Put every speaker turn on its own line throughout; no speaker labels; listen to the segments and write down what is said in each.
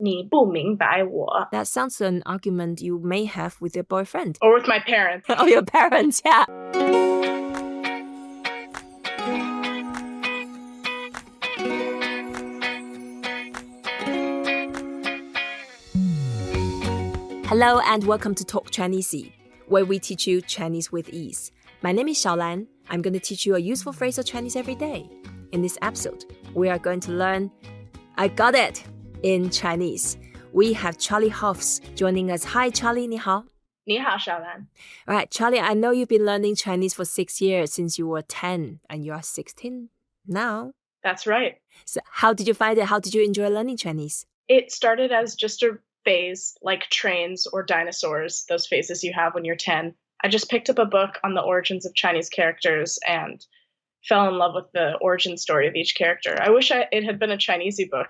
你不明白我.
That sounds an argument you may have with your boyfriend.
Or with my parents.
Oh, your parents, yeah. Hello and welcome to Talk Chineasy, where we teach you Chinese with ease. My name is ShaoLan. I'm going to teach you a useful phrase of Chinese every day. In this episode, we are going to learn I got it in Chinese. We have Charlie Hoffs joining us. Hi, Charlie, 你好.
你好, ShaoLan.
All right, Charlie, I know you've been learning Chinese for 6 years since you were 10 and you are 16 now.
That's right.
So how did you find it? How did you enjoy learning Chinese?
It started as just a phase like trains or dinosaurs, those phases you have when you're 10. I just picked up a book on the origins of Chinese characters and fell in love with the origin story of each character. I wish it had been a Chineasy book,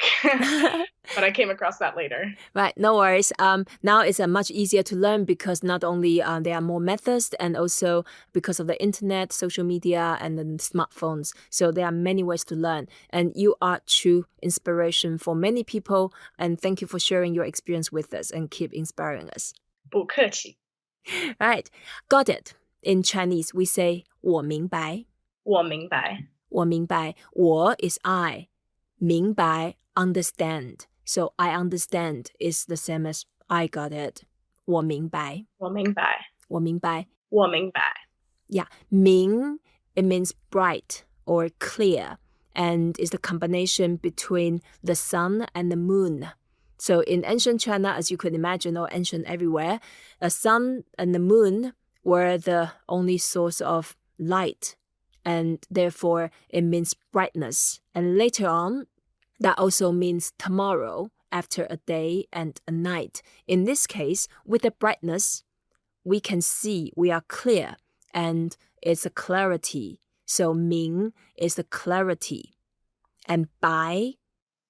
but I came across that later.
Right, no worries. Now it's much easier to learn because not only there are more methods and also because of the internet, social media, and the smartphones. So there are many ways to learn. And you are true inspiration for many people. And thank you for sharing your experience with us and keep inspiring us.
不客气.
Right, got it. In Chinese, we say 我明白.
我明白.
我明白. 我 is I. 明白, understand. So I understand is the same as I got it. 我明白.
我明白.
我明白.
我明白.
Yeah, 明, it means bright or clear and is the combination between the sun and the moon. So in ancient China, as you could imagine, or ancient everywhere, the sun and the moon were the only source of light. And therefore, it means brightness. And later on, that also means tomorrow, after a day and a night. In this case, with the brightness, we can see we are clear, and it's a clarity. So, míng is the clarity. And bai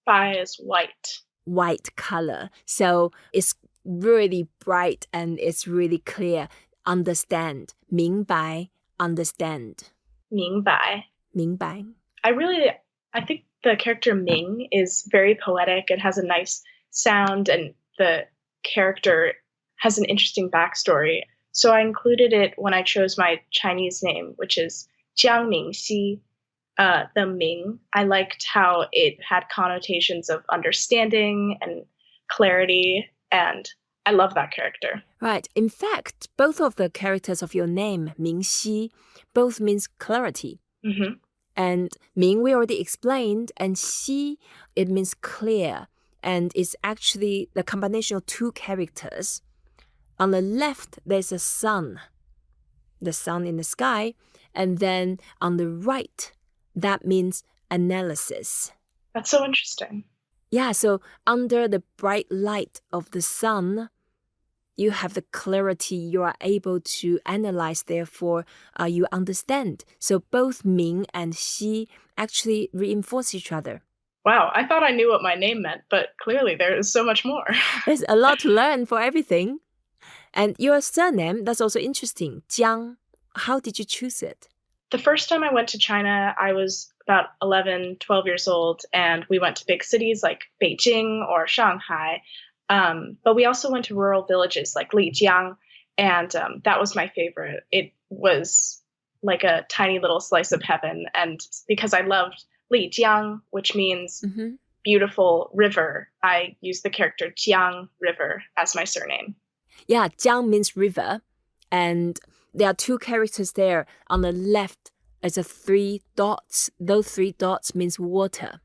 is white.
White color. So, it's really bright and it's really clear. Understand. 明白, understand.
明白.
明白.
I think the character Ming is very poetic. It has a nice sound and the character has an interesting backstory. So I included it when I chose my Chinese name, which is Jiang Mingxi. The Ming, I liked how it had connotations of understanding and clarity, and I love that character.
Right. In fact, both of the characters of your name, Mingxi, both means clarity.
Mm-hmm.
And Ming, we already explained, and Xi, it means clear. And it's actually the combination of two characters. On the left, there's a sun, the sun in the sky. And then on the right, that means analysis.
That's so interesting.
Yeah, so under the bright light of the sun, you have the clarity, you are able to analyze, therefore you understand. So both Ming and Xi actually reinforce each other.
Wow, I thought I knew what my name meant, but clearly there is so much more.
There's a lot to learn for everything. And your surname, that's also interesting, Jiang. How did you choose it?
The first time I went to China, I was about 11, 12 years old, and we went to big cities like Beijing or Shanghai. But we also went to rural villages like Lijiang, and that was my favorite. It was like a tiny little slice of heaven. And because I loved Lijiang, which means beautiful river, I used the character Jiang River as my surname.
Yeah, Jiang means river. And there are two characters there. On the left is a 3 dots. Those 3 dots means water.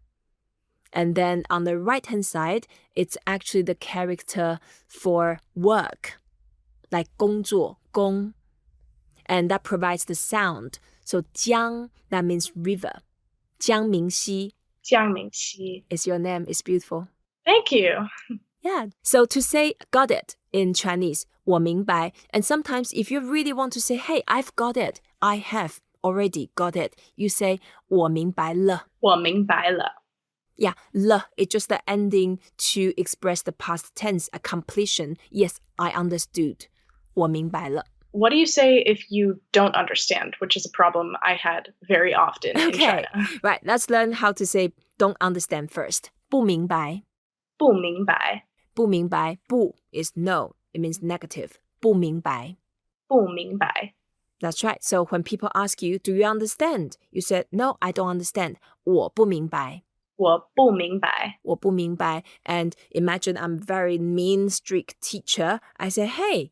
And then on the right-hand side, it's actually the character for work, like 工作, 工. And that provides the sound. So 江, that means river. 江明熙.
Jiang Mingxi
is your name. It's beautiful.
Thank you.
Yeah. So to say got it in Chinese, 我明白. And sometimes if you really want to say, hey, I've got it, I have already got it, you say 我明白了.
我明白了.
Yeah, 了 is just the ending to express the past tense, a completion. Yes, I understood. 我明白了.
What do you say if you don't understand, which is a problem I had very often in China?
Right, let's learn how to say don't understand first. 不明白.
不明白
不明白不 is no. It means negative. 不明白
不明白
That's right. So when people ask you, do you understand? You said, no, I don't understand. 我不明白
我不明白
我不明白 And imagine I'm very mean, strict teacher. I say, hey,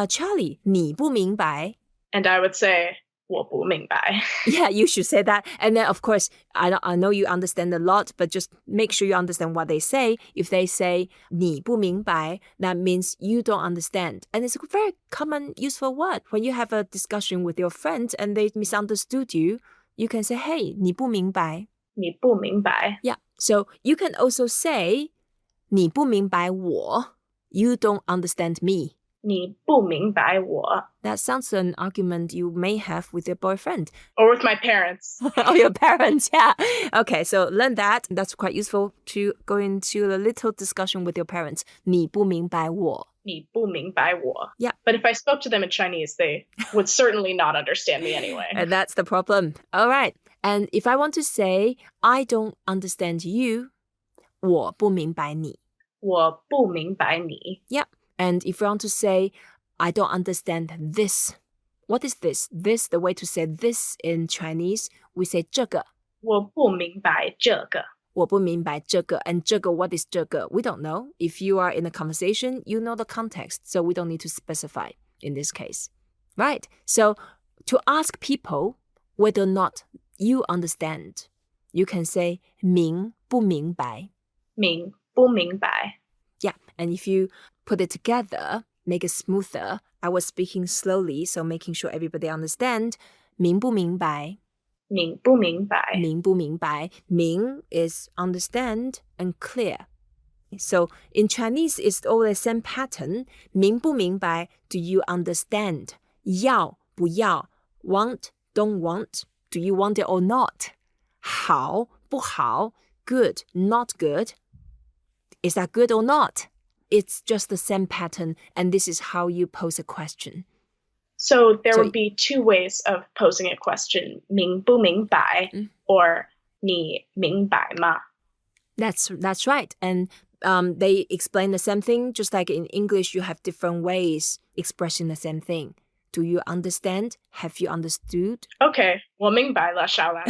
Charlie, 你不明白
And I would say 我不明白
Yeah, you should say that. And then, of course, I know you understand a lot, but just make sure you understand what they say. If they say 你不明白 that means you don't understand. And it's a very common, useful word. When you have a discussion with your friend and they misunderstood you, you can say, hey, 你不明白
你不明白
Yeah, so you can also say 你不明白我 You don't understand me.
你不明白我
That sounds an argument you may have with your boyfriend.
Or with my parents.
Or your parents, yeah. Okay, so learn that. That's quite useful to go into a little discussion with your parents. 你不明白我
你不明白我
Yeah.
But if I spoke to them in Chinese, they would certainly not understand me anyway.
And that's the problem. All right. And if I want to say, I don't understand you, 我不明白你
我不明白你
Yeah. And if you want to say, I don't understand this. What is this? This, the way to say this in Chinese, we say 这个
我不明白这个
我不明白这个 And 这个 what is 这个 We don't know. If you are in a conversation, you know the context, so we don't need to specify in this case. Right. So to ask people whether or not you understand, you can say 明不明白
明不明白
Yeah. And if you put it together, make it smoother. I was speaking slowly, so making sure everybody understand. 明不明白
明不明白
明不明白明 is understand and clear. So in Chinese, it's all the same pattern. 明不明白 do you understand? 要不要 want, don't want. Do you want it or not? 好不好 good, not good. Is that good or not? It's just the same pattern, and this is how you pose a question.
So there would be two ways of posing a question. 明不明白 or 你明白吗
That's right. And they explain the same thing. Just like in English, you have different ways expressing the same thing. Do you understand? Have you understood?
Okay, 我明白了 ShaoLan.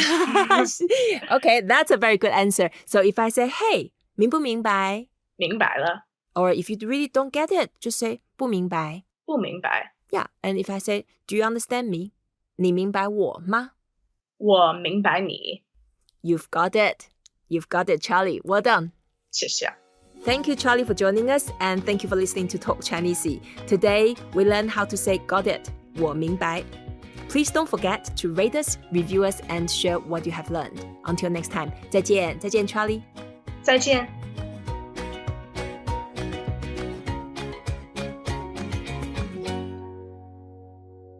Okay, that's a very good answer. So if I say, hey, 明不明白
明白了
Or if you really don't get it, just say 不明白
不明白
Yeah, and if I say, do you understand me? 你明白我吗
我明白你
You've got it. You've got it, Charlie. Well done.
谢谢
Thank you, Charlie, for joining us, and thank you for listening to Talk Chineasy. Today, we learned how to say got it, 我明白. Please don't forget to rate us, review us, and share what you have learned. Until next time, 再见 Charlie.
再见